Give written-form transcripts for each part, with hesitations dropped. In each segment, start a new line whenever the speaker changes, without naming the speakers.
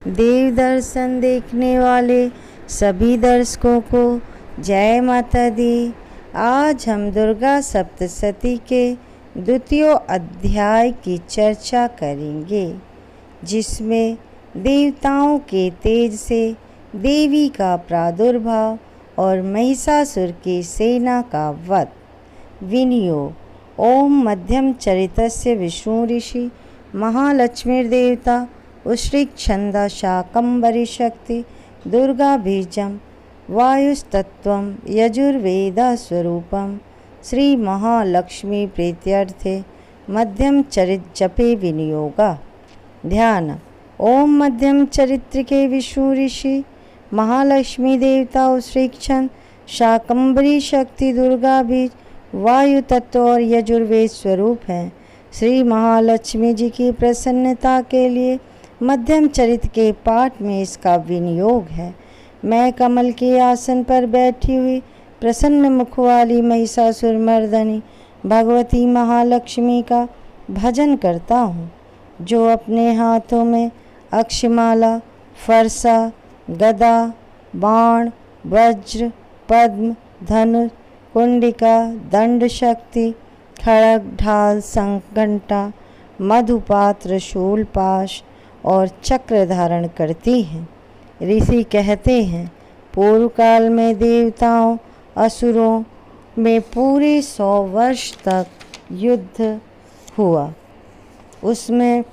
देव दर्शन देखने वाले सभी दर्शकों को जय माता दी। आज हम दुर्गा सप्तशती के द्वितीय अध्याय की चर्चा करेंगे, जिसमें देवताओं के तेज से देवी का प्रादुर्भाव और महिषासुर की सेना का वध। विनियोग। ओम मध्यम चरितस्य विष्णु ऋषि महालक्ष्मीर्देवता उश्रिक छंदा शाकंभरी शक्ति दुर्गा बीजम वायुस्तत्वं यजुर्वेद स्वरूपम श्री महालक्ष्मी प्रीत्यर्थे मध्यम चरित जपे विनियोगा। ध्यान। ओम मध्यम चरित्र के विष्णु ऋषि महालक्ष्मी देवता उश्रिक छंद शाकंभरी शक्ति दुर्गा बीज वायु तत्व और यजुर्वेद स्वरूप है। श्री महालक्ष्मी जी की प्रसन्नता के लिए मध्यम चरित्र के पाठ में इसका विनियोग है। मैं कमल के आसन पर बैठी हुई प्रसन्न मुख वाली महिषासुर मर्दनी भगवती महालक्ष्मी का भजन करता हूँ, जो अपने हाथों में अक्षमाला, फरसा, गदा, बाण, वज्र, पद्म, धनुष, कुंडिका, दंड शक्ति, खड़ग, ढाल, संघंटा, मधुपात्र, शूलपाश और चक्र धारण करती हैं। ऋषि कहते हैं, पूर्व काल में देवताओं असुरों में पूरे 100 वर्ष तक युद्ध हुआ। उसमें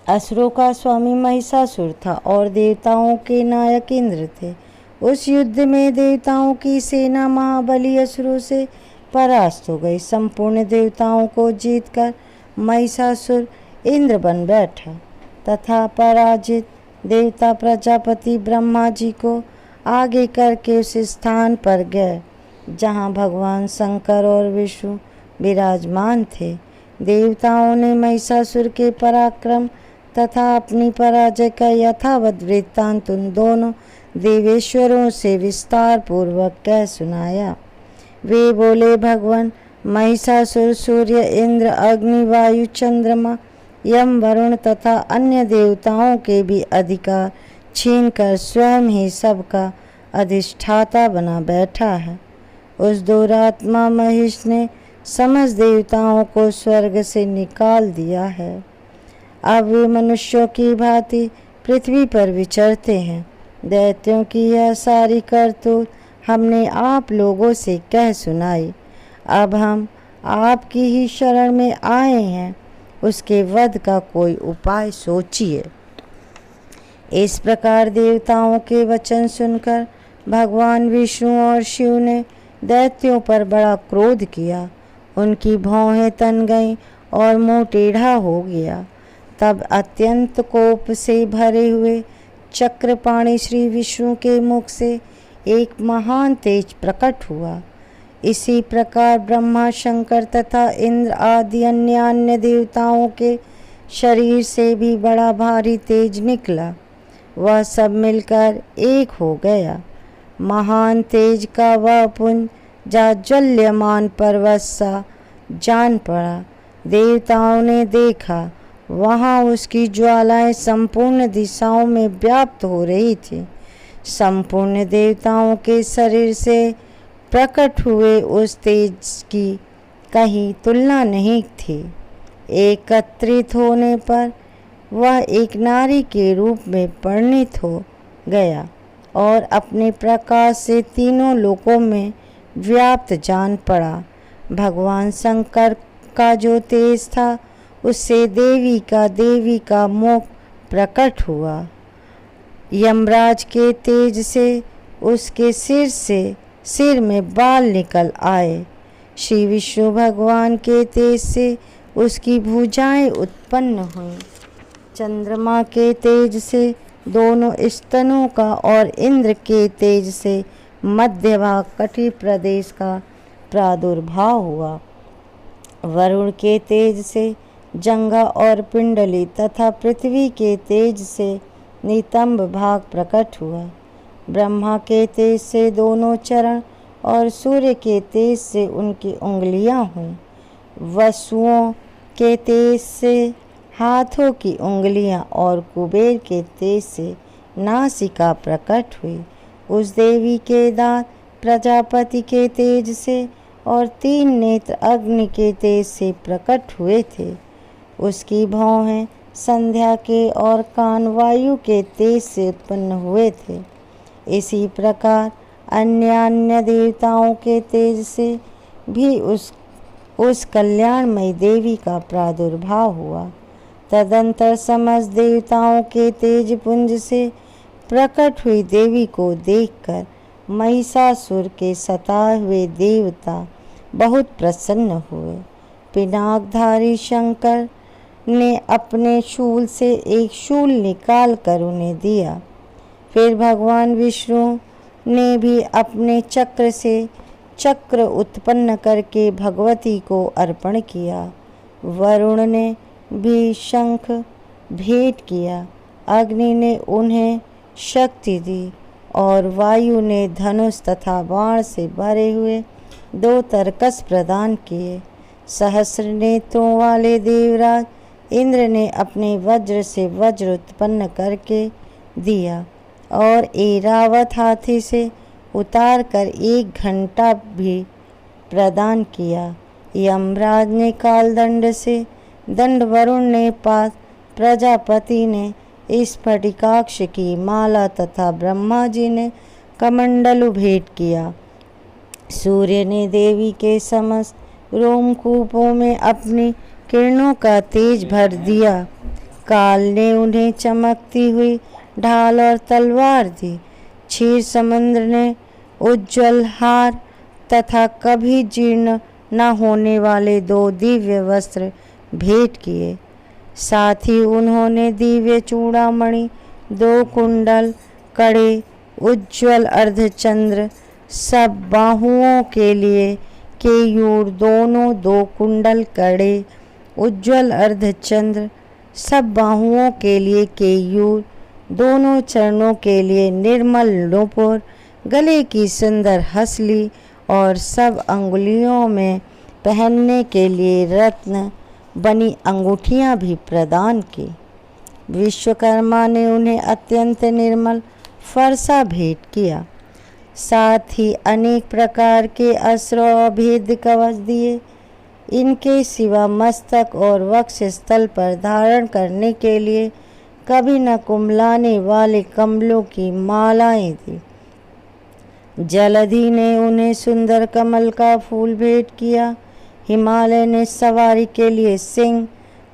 असुरों का स्वामी महिषासुर था और देवताओं के नायक इंद्र थे। उस युद्ध में देवताओं की सेना महाबली असुरों से परास्त हो गई। संपूर्ण देवताओं को जीतकर महिषासुर इंद्र बन बैठा तथा पराजित देवता प्रजापति ब्रह्मा जी को आगे करके उस स्थान पर गए जहाँ भगवान शंकर और विष्णु विराजमान थे। देवताओं ने महिषासुर के पराक्रम तथा अपनी पराजय का यथावत वृत्तांत उन दोनों देवेश्वरों से विस्तार पूर्वक कह सुनाया। वे बोले, भगवान महिषासुर सूर्य, इंद्र, अग्नि, वायु, चंद्रमा, यम, वरुण तथा अन्य देवताओं के भी अधिकार छीनकर स्वयं ही सबका अधिष्ठाता बना बैठा है। उस दुरात्मा महिष ने समस्त देवताओं को स्वर्ग से निकाल दिया है। अब वे मनुष्यों की भांति पृथ्वी पर विचरते हैं। दैत्यों की यह सारी करतूत हमने आप लोगों से कह सुनाई। अब हम आपकी ही शरण में आए हैं, उसके वध का कोई उपाय सोचिए। इस प्रकार देवताओं के वचन सुनकर भगवान विष्णु और शिव ने दैत्यों पर बड़ा क्रोध किया। उनकी भौहें तन गईं और मुंह टेढ़ा हो गया। तब अत्यंत कोप से भरे हुए चक्रपाणि श्री विष्णु के मुख से एक महान तेज प्रकट हुआ। इसी प्रकार ब्रह्मा, शंकर तथा इंद्र आदि अन्य देवताओं के शरीर से भी बड़ा भारी तेज निकला। वह सब मिलकर एक हो गया। महान तेज का वह पुंज जाज्वल्यमान पर्वत सा जान पड़ा। देवताओं ने देखा, वहाँ उसकी ज्वालाएं संपूर्ण दिशाओं में व्याप्त हो रही थी। संपूर्ण देवताओं के शरीर से प्रकट हुए उस तेज की कहीं तुलना नहीं थी। एकत्रित होने पर वह एक नारी के रूप में परिणित हो गया और अपने प्रकाश से तीनों लोकों में व्याप्त जान पड़ा। भगवान शंकर का जो तेज था, उससे देवी का मुख प्रकट हुआ। यमराज के तेज से उसके सिर में बाल निकल आए। श्री विष्णु भगवान के तेज से उसकी भुजाएं उत्पन्न हुईं। चंद्रमा के तेज से दोनों स्तनों का और इंद्र के तेज से मध्य भाग कटी प्रदेश का प्रादुर्भाव हुआ। वरुण के तेज से जंघा और पिंडली तथा पृथ्वी के तेज से नितंब भाग प्रकट हुआ। ब्रह्मा के तेज से दोनों चरण और सूर्य के तेज से उनकी उंगलियां हुईं। वसुओं के तेज से हाथों की उंगलियां और कुबेर के तेज से नासिका प्रकट हुई। उस देवी के दांत प्रजापति के तेज से और 3 नेत्र अग्नि के तेज से प्रकट हुए थे। उसकी भौहें संध्या के और कान वायु के तेज से उत्पन्न हुए थे। इसी प्रकार अन्य देवताओं के तेज से भी उस कल्याणमयी देवी का प्रादुर्भाव हुआ। तदंतर समस्त देवताओं के तेज पुंज से प्रकट हुई देवी को देखकर महिषासुर के सताए हुए देवता बहुत प्रसन्न हुए। पिनाकधारी शंकर ने अपने शूल से एक शूल निकाल कर उन्हें दिया। फिर भगवान विष्णु ने भी अपने चक्र से चक्र उत्पन्न करके भगवती को अर्पण किया। वरुण ने भी शंख भेंट किया। अग्नि ने उन्हें शक्ति दी और वायु ने धनुष तथा बाण से भरे हुए 2 तरकस प्रदान किए। सहस्र नेत्रों वाले देवराज इंद्र ने अपने वज्र से वज्र उत्पन्न करके दिया और ऐरावत हाथी से उतार कर 1 घंटा भी प्रदान किया। यमराज ने कालदंड से दंड, वरुण ने पास, प्रजापति ने स्फटिकाक्ष की माला तथा ब्रह्मा जी ने कमंडलु भेंट किया। सूर्य ने देवी के समस्त रोमकूपों में अपनी किरणों का तेज भर दिया। काल ने उन्हें चमकती हुई ढाल और तलवार दी। क्षीर समुद्र ने उज्ज्वल हार तथा कभी जीर्ण न होने वाले 2 दिव्य वस्त्र भेंट किए। साथ ही उन्होंने दिव्य चूड़ामणि, 2 कुंडल, कड़े, उज्ज्वल अर्धचंद्र, सब बाहुओं के लिए केयूर, दोनों 2 कुंडल, कड़े, उज्ज्वल अर्धचंद्र, सब बाहुओं के लिए केयूर, दोनों चरणों के लिए निर्मल नूपुर, गले की सुंदर हसली और सब अंगुलियों में पहनने के लिए रत्न बनी अंगूठियां भी प्रदान की। विश्वकर्मा ने उन्हें अत्यंत निर्मल फरसा भेंट किया। साथ ही अनेक प्रकार के अस्त्र और भेद कवच दिए। इनके सिवा मस्तक और वक्ष स्थल पर धारण करने के लिए कभी न कुम्हलाने वाले कमलों की मालाएं दी। जलधि ने उन्हें सुंदर कमल का फूल भेंट किया। हिमालय ने सवारी के लिए सिंह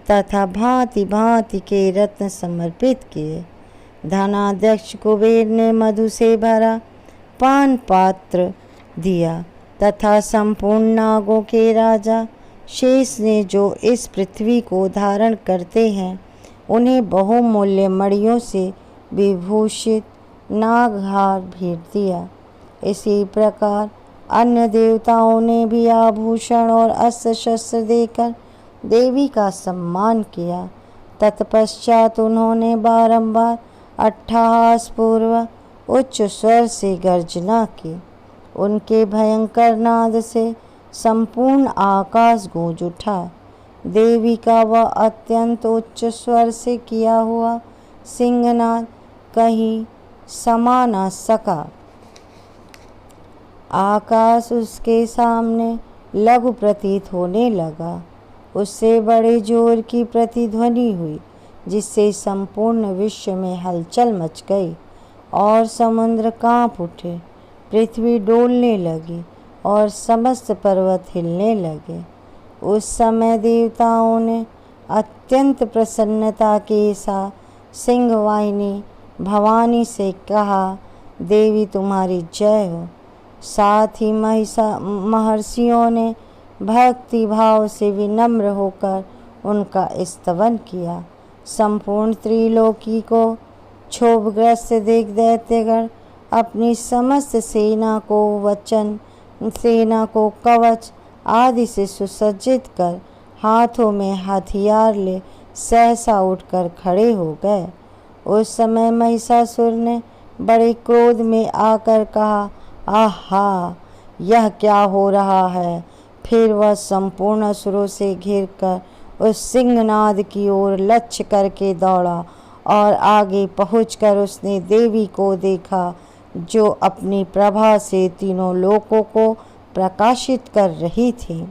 तथा भांति भांति के रत्न समर्पित किए। धनाध्यक्ष कुबेर ने मधु से भरा पान पात्र दिया तथा संपूर्ण नागों के राजा शेष ने जो इस पृथ्वी को धारण करते हैं उन्हें बहुमूल्य मणियों से विभूषित नागहार भेंट दिया। इसी प्रकार अन्य देवताओं ने भी आभूषण और अस्त्र शस्त्र देकर देवी का सम्मान किया। तत्पश्चात उन्होंने बारंबार अट्टहास पूर्वक उच्च स्वर से गर्जना की। उनके भयंकर नाद से संपूर्ण आकाश गूंज उठा। देवी का वह अत्यंत उच्च स्वर से किया हुआ सिंहनाद कहीं समा न सका। आकाश उसके सामने लघु प्रतीत होने लगा। उससे बड़े जोर की प्रतिध्वनि हुई जिससे संपूर्ण विश्व में हलचल मच गई और समुद्र कांप उठे, पृथ्वी डोलने लगी और समस्त पर्वत हिलने लगे। उस समय देवताओं ने अत्यंत प्रसन्नता के साथ सिंहवाहिनी भवानी से कहा, देवी तुम्हारी जय हो। साथ ही महर्षियों ने भक्ति भाव से विनम्र होकर उनका स्तवन किया। संपूर्ण त्रिलोकी को क्षोभग्रस्त देख दैत्यगण अपनी समस्त सेना को कवच आदि से सुसज्जित कर हाथों में हथियार ले सहसा उठकर खड़े हो गए। उस समय महिषासुर ने बड़े क्रोध में आकर कहा, आहा, यह क्या हो रहा है। फिर वह संपूर्ण असुरों से घिरकर उस सिंहनाद की ओर लक्ष्य करके दौड़ा और आगे पहुंचकर उसने देवी को देखा, जो अपनी प्रभा से तीनों लोकों को प्रकाशित कर रही थी।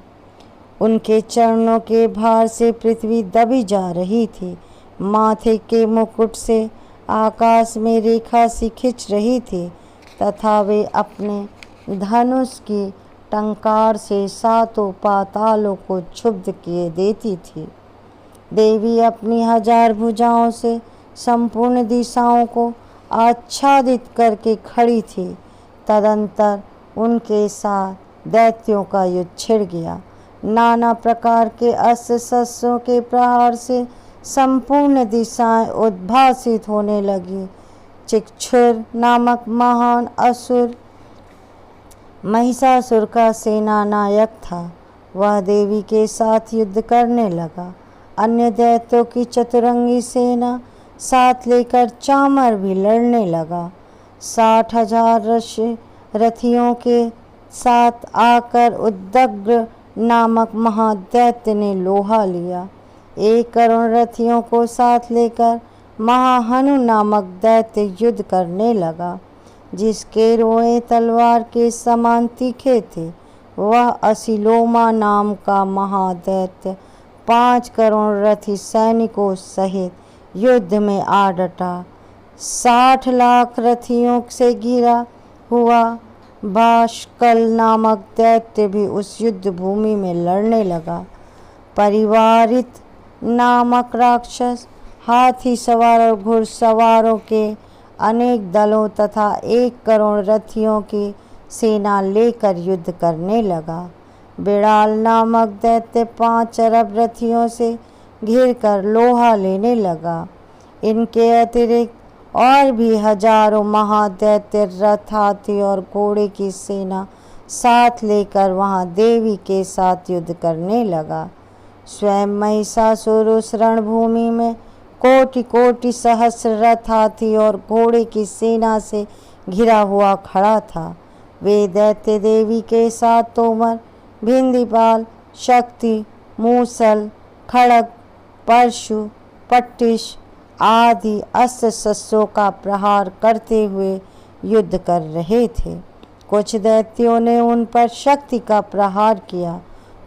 उनके चरणों के भार से पृथ्वी दबी जा रही थी। माथे के मुकुट से आकाश में रेखा सी खिंच रही थी तथा वे अपने धनुष की टंकार से सातों पातालों को क्षुब्ध किए देती थी। देवी अपनी 1000 भुजाओं से संपूर्ण दिशाओं को आच्छादित करके खड़ी थी। तदंतर उनके साथ दैत्यों का युद्ध छिड़ गया। नाना प्रकार के अस्त्र शस्त्रों के प्रहार से संपूर्ण दिशाएं उद्भासित होने लगी। चिक्षुर नामक महान असुर महिषासुर का सेना नायक था। वह देवी के साथ युद्ध करने लगा। अन्य दैत्यों की चतुरंगी सेना साथ लेकर चामर भी लड़ने लगा। 60,000 रथियों के साथ आकर उद्दग्र नामक महादैत्य ने लोहा लिया। 1 करोड़ रथियों को साथ लेकर महाहनु नामक दैत्य युद्ध करने लगा, जिसके रोए तलवार के समान तीखे थे। वह असिलोमा नाम का महादैत्य 5 करोड़ रथी सैनिकों सहित युद्ध में आ डटा। 60 लाख रथियों से घिरा हुआ भाष्कल नामक दैत्य भी उस युद्ध भूमि में लड़ने लगा। परिवारित नामक राक्षस हाथी सवार और घुड़सवारों के अनेक दलों तथा 1 करोड़ रथियों की सेना लेकर युद्ध करने लगा। बिड़ाल नामक दैत्य 5 अरब रथियों से घिरकर लोहा लेने लगा। इनके अतिरिक्त और भी हजारों महादैत्य रथ, हाथी और घोड़े की सेना साथ लेकर वहां देवी के साथ युद्ध करने लगा। स्वयं महिषासुर उस रणभूमि में कोटि कोटि सहस्र रथ, हाथी और घोड़े की सेना से घिरा हुआ खड़ा था। वे दैत्य देवी के साथ तोमर, भिंदीपाल, शक्ति, मूसल, खड़ग, परशु, पट्टिश आदि अस्त्र शस्त्रों का प्रहार करते हुए युद्ध कर रहे थे। कुछ दैत्यों ने उन पर शक्ति का प्रहार किया,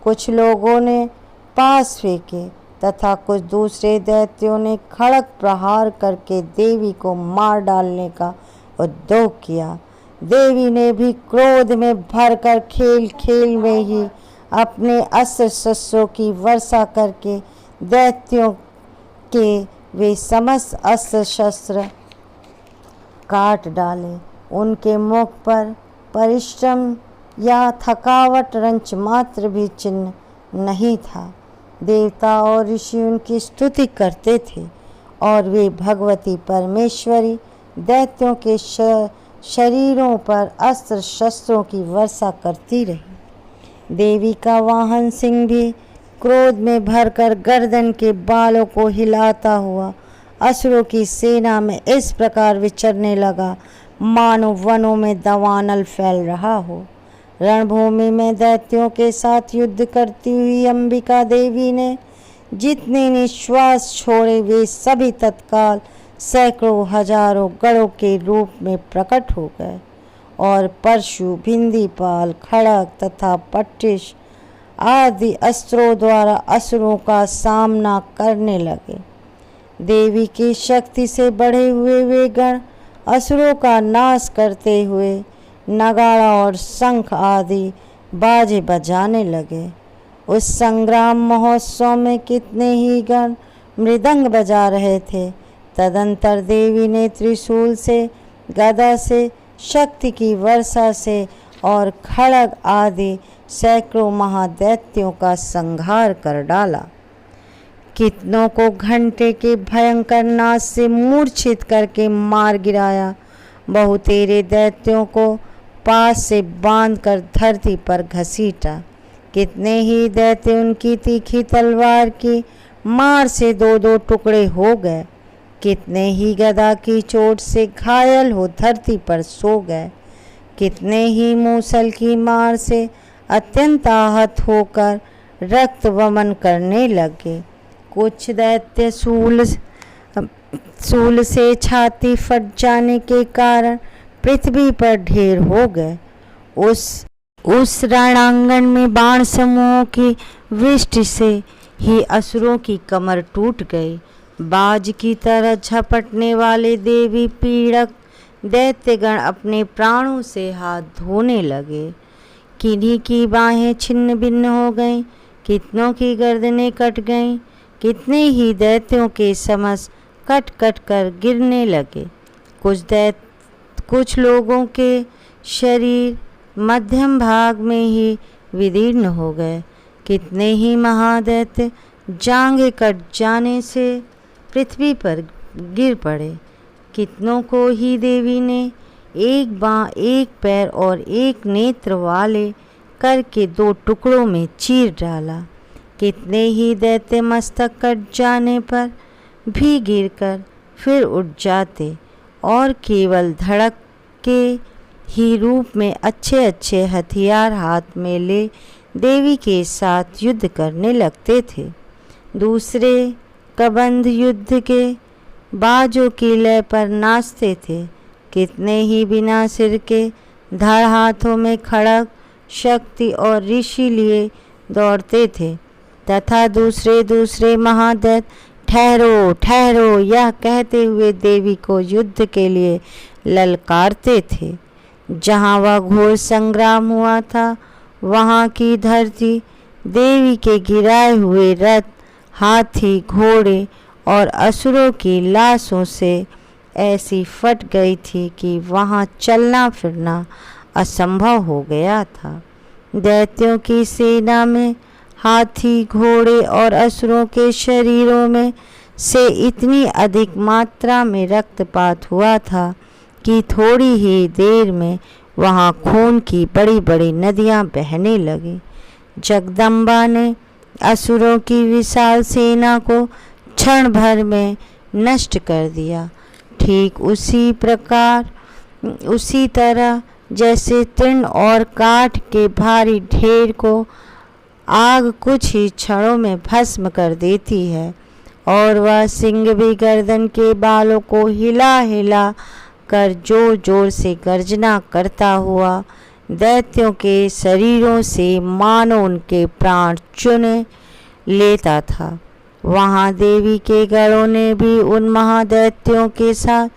कुछ लोगों ने पास फेंके तथा कुछ दूसरे दैत्यों ने खड़ग प्रहार करके देवी को मार डालने का उद्योग किया। देवी ने भी क्रोध में भरकर खेल खेल में ही अपने अस्त्र शस्त्रों की वर्षा करके दैत्यों के वे समस्त अस्त्र शस्त्र काट डाले। उनके मुख पर परिश्रम या थकावट रंच मात्र भी चिन्ह नहीं था। देवता और ऋषि उनकी स्तुति करते थे और वे भगवती परमेश्वरी दैत्यों के शरीरों पर अस्त्र शस्त्रों की वर्षा करती रही। देवी का वाहन सिंह भी क्रोध में भरकर गर्दन के बालों को हिलाता हुआ असुरों की सेना में इस प्रकार विचरने लगा, मानो वनों में दवानल फैल रहा हो। रणभूमि में दैत्यों के साथ युद्ध करती हुई अंबिका देवी ने जितने निश्वास छोड़े वे सभी तत्काल सैकड़ों हजारों गणों के रूप में प्रकट हो गए और परशु, भिंदीपाल, खड़ग तथा पट्टिश आदि अस्त्रों द्वारा असुरों का सामना करने लगे। देवी की शक्ति से बढ़े हुए वे गण असुरों का नाश करते हुए नगाड़ा और शंख आदि बाजे बजाने लगे। उस संग्राम महोत्सव में कितने ही गण मृदंग बजा रहे थे। तदंतर देवी ने त्रिशूल से, गदा से, शक्ति की वर्षा से और खड़ग आदि सैकड़ों महादैत्यों का संहार कर डाला। कितनों को घंटे के भयंकर नाश से मूर्छित करके मार गिराया। बहुतेरे दैत्यों को पास से बांधकर धरती पर घसीटा। कितने ही दैत्य उनकी तीखी तलवार की मार से 2-2 टुकड़े हो गए। कितने ही गदा की चोट से घायल हो धरती पर सो गए। कितने ही मूसल की मार से अत्यंत आहत होकर रक्त वमन करने लगे। कुछ दैत्य सूल से छाती फट जाने के कारण पृथ्वी पर ढेर हो गए। उस रणांगण में बाण समूहों की वृष्टि से ही असुरों की कमर टूट गई। बाज की तरह झपटने वाले देवी पीड़क दैत्यगण अपने प्राणों से हाथ धोने लगे। किन्हीं की बाहें छिन्न भिन्न हो गईं, कितनों की गर्दनें कट गईं, कितने ही दैत्यों के समस्त कट कट कर गिरने लगे। कुछ लोगों के शरीर मध्यम भाग में ही विदीर्ण हो गए। कितने ही महादैत्य जांघें कट जाने से पृथ्वी पर गिर पड़े। कितनों को ही देवी ने एक बाँ, एक पैर और एक नेत्र वाले करके 2 टुकड़ों में चीर डाला। कितने ही दैत्य मस्तक कट जाने पर भी गिरकर फिर उठ जाते और केवल धड़क के ही रूप में अच्छे अच्छे हथियार हाथ में ले देवी के साथ युद्ध करने लगते थे। दूसरे कबंध युद्ध के बाजों की लय पर नाचते थे। कितने ही बिना सिर के धड़ हाथों में खड़ग, शक्ति और ऋषि लिए दौड़ते थे तथा दूसरे महादैत्य ठहरो ठहरो यह कहते हुए देवी को युद्ध के लिए ललकारते थे। जहाँ वह घोर संग्राम हुआ था वहाँ की धरती देवी के गिराए हुए रथ, हाथी, घोड़े और असुरों की लाशों से ऐसी फट गई थी कि वहाँ चलना फिरना असंभव हो गया था। दैत्यों की सेना में हाथी, घोड़े और असुरों के शरीरों में से इतनी अधिक मात्रा में रक्तपात हुआ था कि थोड़ी ही देर में वहाँ खून की बड़ी बड़ी नदियाँ बहने लगी। जगदम्बा ने असुरों की विशाल सेना को क्षण भर में नष्ट कर दिया। ठीक उसी तरह जैसे तृण और काठ के भारी ढेर को आग कुछ ही क्षणों में भस्म कर देती है और वह सिंह भी गर्दन के बालों को हिला हिला कर जोर जोर से गर्जना करता हुआ दैत्यों के शरीरों से मानो उनके प्राण चुन लेता था। वहाँ देवी के गणों ने भी उन महादैत्यों के साथ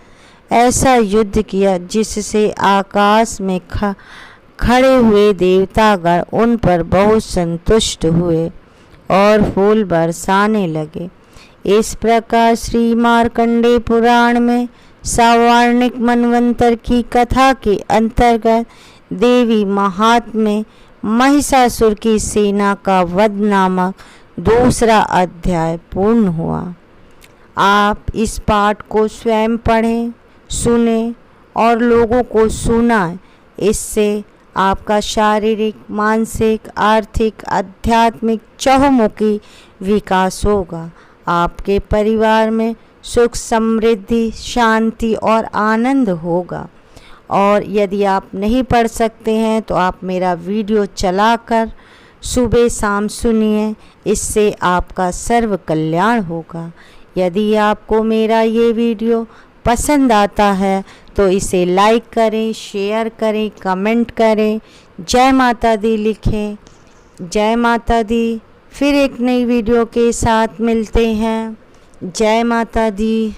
ऐसा युद्ध किया जिससे आकाश में खड़े हुए देवतागण उन पर बहुत संतुष्ट हुए और फूल बरसाने लगे। इस प्रकार श्री मार्कंडेय पुराण में सावर्णिक मनवंतर की कथा के अंतर्गत देवी महात्म्य महिषासुर की सेना का वध नामक दूसरा अध्याय पूर्ण हुआ। आप इस पाठ को स्वयं पढ़ें, सुने और लोगों को सुनाएं। इससे आपका शारीरिक, मानसिक, आर्थिक, आध्यात्मिक चहुमुखी विकास होगा। आपके परिवार में सुख, समृद्धि, शांति और आनंद होगा। और यदि आप नहीं पढ़ सकते हैं तो आप मेरा वीडियो चलाकर सुबह शाम सुनिए, इससे आपका सर्व कल्याण होगा। यदि आपको मेरा ये वीडियो पसंद आता है तो इसे लाइक करें, शेयर करें, कमेंट करें, जय माता दी लिखें। जय माता दी। फिर एक नई वीडियो के साथ मिलते हैं। जय माता दी।